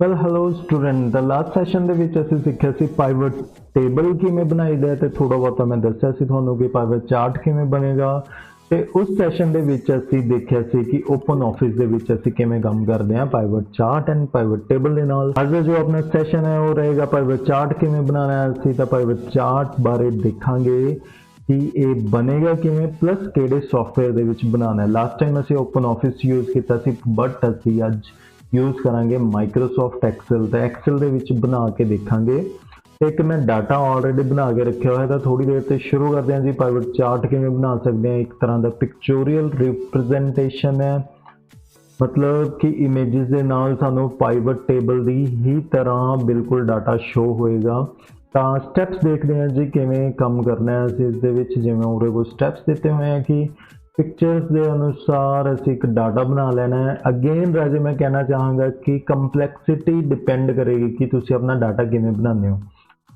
Well hello student the last session ਦੇ ਵਿੱਚ ਅਸੀਂ ਸਿੱਖਿਆ ਸੀ ਪਾਈਵਟ ਟੇਬਲ ਕਿਵੇਂ ਬਣਾਈਦਾ ਹੈ ਤੇ ਥੋੜਾ ਬਹੁਤਾ ਮੈਂ ਦੱਸਿਆ ਸੀ ਤੁਹਾਨੂੰ ਕਿ ਪਾਈਵਟ ਚਾਰਟ ਕਿਵੇਂ ਬਣੇਗਾ ਤੇ ਉਸ ਸੈਸ਼ਨ ਦੇ ਵਿੱਚ ਅਸੀਂ ਦੇਖਿਆ ਸੀ ਕਿ ਓਪਨ ਆਫਿਸ ਦੇ ਵਿੱਚ ਅਸੀਂ ਕਿਵੇਂ ਕੰਮ ਕਰਦੇ ਹਾਂ pivot chart and pivot table ਦੇ ਨਾਲ। ਅੱਜ ਦਾ ਜੋ ਆਪਣਾ ਸੈਸ਼ਨ ਹੈ ਉਹ ਰਹੇਗਾ ਪਾਈਵਟ ਚਾਰਟ ਕਿਵੇਂ ਬਣਾਉਣਾ ਹੈ। ਅਸੀਂ ਤਾਂ ਪਾਈਵਟ ਚਾਰਟ ਬਾਰੇ ਦੇਖਾਂਗੇ कि ये बनेगा किवें प्लस किहड़े सॉफ्टवेयर दे विच बनाना है। लास्ट टाइम असीं ओपन ऑफिस यूज़ किया सी बट असीं अज यूज़ करांगे माइक्रोसॉफ्ट एक्सेल। तो एक्सेल दे विच बना के देखांगे। एक मैं डाटा ऑलरेडी बना के रखा हुआ है तो थोड़ी देर से शुरू करते हैं जी। पाइवट चार्ट किवें बना सकते हैं, एक तरह का पिक्चोरियल रिप्रजेंटेशन है, मतलब कि इमेजिस के नाल सानू पाइवट टेबल की ही तरह बिल्कुल डाटा शो होएगा। तो स्टैप्स देखते हैं जी किवें काम करना है। असीं इस दे विच जिवें उरे कोई स्टैप्स दिते हुए हैं कि पिक्चर्स के अनुसार असीं एक डाटा बना लेना है। अगेन राजे मैं कहना चाहांगा कि कंपलैक्सिटी डिपेंड करेगी कि तुसीं अपना डाटा किवें बनाने हो।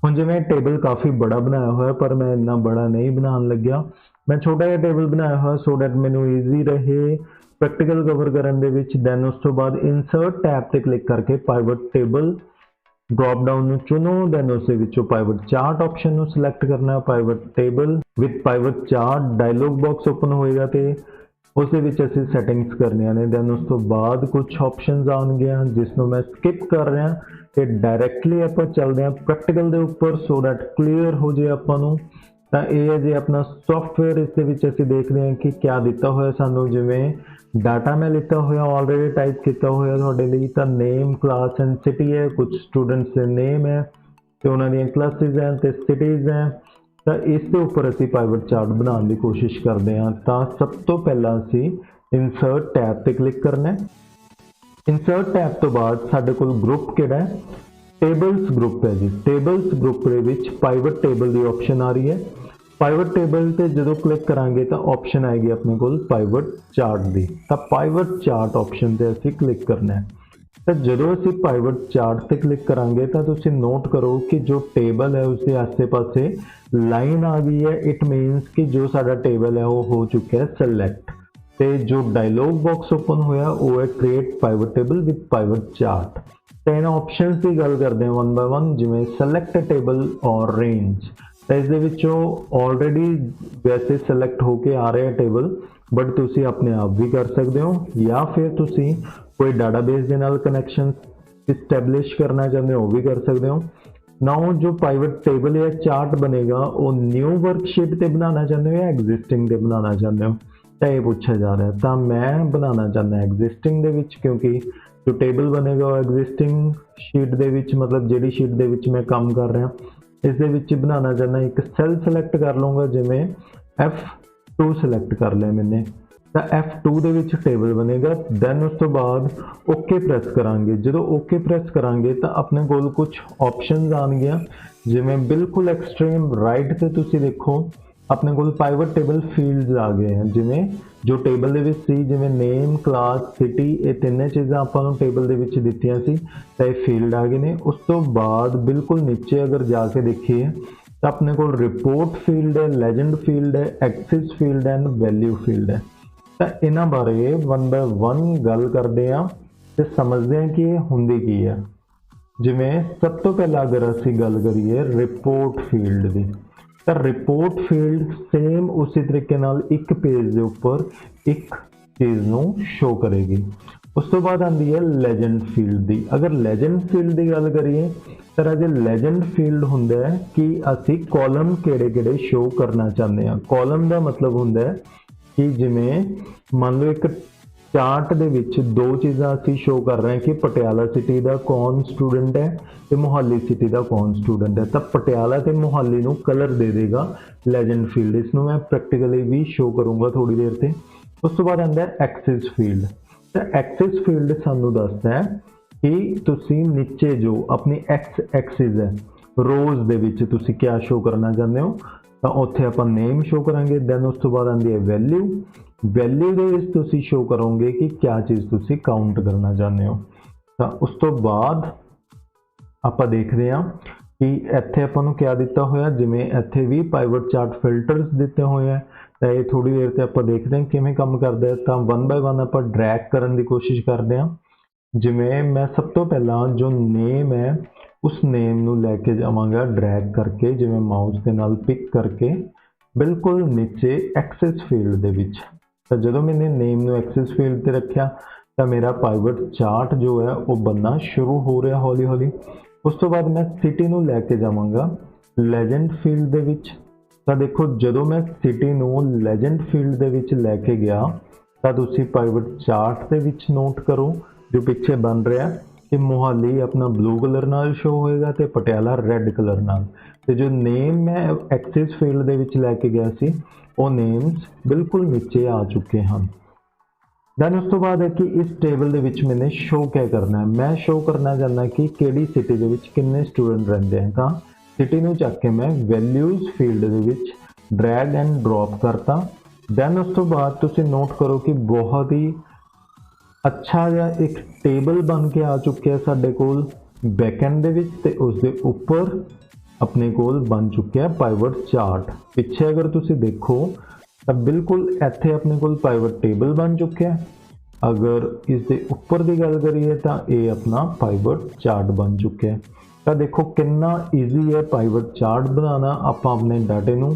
हुण जिवें टेबल काफ़ी बड़ा बनाया हुआ है पर मैं इन्ना बड़ा नहीं बनाने लग्या, मैं छोटा जिहा टेबल बनाया हुआ सो डैट मैनूं ईजी रहे प्रैक्टिकल कवर करन दे विच। दैन उस तो बाद इंसर्ट टैब ते क्लिक करके पाइवट टेबल ड्रॉप डाउन चुनो। दैन उस पाइवट चार्ट ऑप्शन सिलेक्ट करना है। Pivot table with pivot chart dialog box open होएगा तो उस असीं सैटिंग्स करनियां ने। दैन उस तो बाद कुछ ऑप्शनस आउणगे जिसनों मैं स्किप कर रहा तो डायरैक्टली आपां चलदे हां प्रैक्टिकल दे उपर सो डैट क्लीयर हो जाए आपां नूं। तो यह है जी अपना सॉफ्टवेयर। इस असीं देख रहे हैं कि क्या दिता होया सानूं। जिवें डाटा मैं लिता हुआ ऑलरेडी टाइप किया हुआ तुहाडे लई। तो नेम क्लास एंड सिटी है, कुछ स्टूडेंट्स के नेम है तो उन्होंने क्लासिज हैं तो सिटीज़ हैं। तो इस उपर असीं पाइवट चार्ट बनाने की कोशिश करते हैं। तो सब तो पहला असीं इंसर्ट टैब पर क्लिक करना है। इंसर्ट टैब तो बाद साडे कोल ग्रुप किहड़ा है, टेबल्स ग्रुप है जी। टेबल्स ग्रुप दे विच पाइवट टेबल की ऑप्शन आ रही है। पाइवट टेबल ते जो क्लिक करांगे तो ऑप्शन आएगी अपने को पाइवट चार्ट की। तो पाइवट चार्ट ऑप्शन ते असीं क्लिक करना है। तो जो असीं पाइवट चार्ट ते क्लिक करांगे तो तुसीं नोट करो कि जो टेबल है उसके आसे पासे लाइन आ गई है। इट मीनस कि जो साडा टेबल है वो हो चुका है सिलेक्ट। तो जो डायलॉग बॉक्स ओपन होया वो है create pivot table with pivot chart. तो इन ऑप्शनस की गल करते हैं वन बाय वन। जिवें सैलेक्ट टेबल और रेंज तो इस ऑलरेडी वैसे सिलेक्ट होके आ रहे हैं टेबल बट तुसी अपने आप भी कर सकते हो या फिर तुसी कोई डाटाबेस के नाल कनैक्शन इस्टैबलिश करना चाहते हो भी कर सकते हो। नाउ जो पाइवट टेबल या चार्ट बनेगा वो न्यू वर्कशीट ते बनाना चाहते हो या एग्जिस्टिंग ते बनाना चाहते हो, तो ये पूछा जा रहा है। तो मैं बनाना चाहता एग्जिस्टिंग दे विच क्योंकि जो टेबल बनेगा वो एग्जिस्टिंग शीट दे विच, मतलब जिहड़ी शीट दे विच मैं काम कर रहा इस दे विच बनाना चाहना। एक सैल सिलेक्ट कर लूँगा, जिमें F2 सिलेक्ट कर लिया मैंने। तो F2 दे विच टेबल बनेगा। दैन उस तो बाद ओके प्रेस करांगे। जो ओके प्रेस करांगे तो अपने कोल कुछ ऑप्शनस आउणगियां, जिमें बिल्कुल एक्सट्रीम राइट ते तुसीं देखो अपने को पाइवट टेबल फील्ड्स आ गए हैं। जिमें जो टेबल दे विच सी जिमें नेम क्लास सिटी ये तीनों चीज़ां आपां नूं टेबल दे विच दित्तियां सी तो ये फील्ड आ गए ने। उस तो बाद बिल्कुल नीचे अगर जाके देखिए तो अपने को रिपोर्ट फील्ड है, लेजेंड फील्ड है, एक्सिस फील्ड है एंड वैल्यू फील्ड है। तो इन्हां बारे वन बाय वन गल करते हैं तो समझते हैं कि ये हुंदी की है। जिमें सब तो पहला अगर असीं गल करिए रिपोर्ट फील्ड की, तो रिपोर्ट फील्ड सेम उसी तरीके नाल एक पेज के उपर एक चीज़ नूं शो करेगी। उस तो बाद आती है लेजेंड फील्ड की। अगर लेजेंड फील्ड की गल करिए तो राजे लेजेंड फील्ड हुंदा है कि असी कॉलम किहड़े-किहड़े शो करना चाहते हैं। कॉलम का मतलब हुंदा है कि जिमें मान लो एक चार्ट दे विच दो चीज़ां असी शो कर रहे हैं कि पटियाला सिटी का कौन स्टूडेंट है तो मोहाली सिटी का कौन स्टूडेंट है। तो पटियाला ते मोहाली नूं कलर दे देगा लेजेंड फील्ड। इसनूं मैं प्रैक्टिकली भी शो करूँगा थोड़ी देर से। उस तो बाद आंदा है एक्सिस फील्ड। तो एक्सिस फील्ड सानूं दसदा है कि तुसीं नीचे जो अपनी एक्स एक्सिस है रोज़ दे विच तुसीं क्या शो करना चाहते हो। तो उत्थे आपां नेम शो करांगे। दैन उस तो बाद आंदी है वैल्यू। वैल्यू दे विच तुसीं शो करोगे कि क्या चीज़ तुसीं काउंट करना चाहते हो। तो उस तो बाद आपां देखते हैं कि इत्थे आपां नूं क्या दिता होया। जिवें इत्थे भी पाइवट चार्ट फिल्टर्स दिते हुए हैं। तो ये थोड़ी देर से आपां देखते हैं किवें काम करदा है। तो वन बाय वन आपां ड्रैग करन दी कोशिश करते हैं। जिवें मैं सब तो पहला जो नेम है उस नेम नूं लैके जावांगा ड्रैग करके, जिवें माउस के नाल पिक करके बिल्कुल नीचे एक्सेस फील्ड दे विच। तो जदों मैंने नेम नूं एक्सेस फील्ड ते रखिया तो मेरा पाइवट चार्ट जो है वो बनना शुरू हो रहा हौली हौली। उस तो बाद मैं सिटी नूं लैके जावांगा लेजेंड फील्ड दे विच। तो देखो जदों मैं सिटी नूं लेजेंड फील्ड दे विच लैके गया तो तुसीं पाइवट चार्ट दे विच नोट करो जो पिछे बन रहा है कि मोहाली अपना ब्लू कलर नाल शो होएगा ते पटियाला रेड कलर नाल। ते जो नेम मैं एक्सिस फील्ड दे विच लैके गया सी वो नेम्स बिल्कुल नीचे आ चुके हैं। दैन उस तो बाद है कि इस टेबल दे विच मैंने शो क्या करना है, मैं शो करना चाहना कि किहड़ी सिटी दे विच किन्ने स्टूडेंट रहिंदे हैं। तां सिटी नूं चक के मैं values field they which drag and drop करता। दैन उस तो बाद तुसीं नोट करो कि बहुत ही अच्छा जिहा एक टेबल बन के आ चुके हैं साडे कोल बैकएंड दे विच ते उस दे उपर अपने कोल बन चुके हैं पाइवट चार्ट। पिछे अगर तुसीं देखो तो बिल्कुल इत्थे अपने कोल पाइवट टेबल बन चुके हैं। अगर इस दे उपर की गल करिए तो ये अपना पाइवट चार्ट बन चुके हैं। तो देखो कितना ईजी है पाइवट चार्ट बनाना। आपां अपने डाटे नूं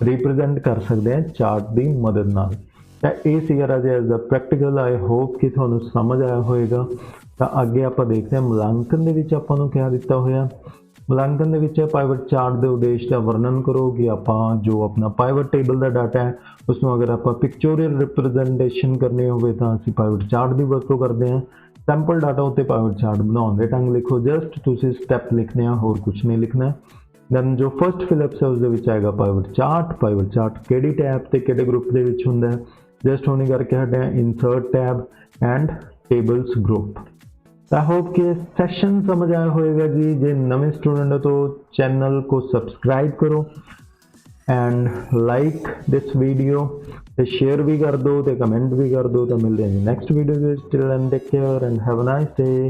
रिप्रजेंट कर सकते हैं चार्ट की मदद नाल। तो ये सीगा राजे as the practical. I hope कि तुहानूं समझ आया होएगा। तो अगे आपां देखते हैं मुलांकन दे विच आपां नूं क्या दिता होया। मुलांकन दे विच पाइवट चार्ट के उद्देश्य का वर्णन करो कि आपां जो अपना पाइवट टेबल का डाटा है उसमें अगर आपां पिक्चोरियल रिप्रजेंटेशन करनी होवे तो असीं पाइवट चार्ट की वरतों करते हैं। सैंपल डाटा उत्ते पाइवट चार्ट बनाउण दे ढंग लिखो। जस्ट तुसीं स्टैप लिखने हैं, होर कुछ नहीं लिखना। दैन जो फर्स्ट फिलिप्स है उसदे विच आएगा पाइवट चार्ट। पाइवट चार्ट किहड़ी टैब ते किहड़े ग्रुप दे विच हुंदा है, जस्ट होने करके हटे insert tab and tables group. I hope कि सेशन समझ आया होएगा जी। जे नवे स्टूडेंट हो तो चैनल को सब्सक्राइब करो एंड लाइक दिस वीडियो, ते शेयर भी कर दो, ते कमेंट भी कर दो। तो मिलते हैं next video. Till then take care and have a nice day.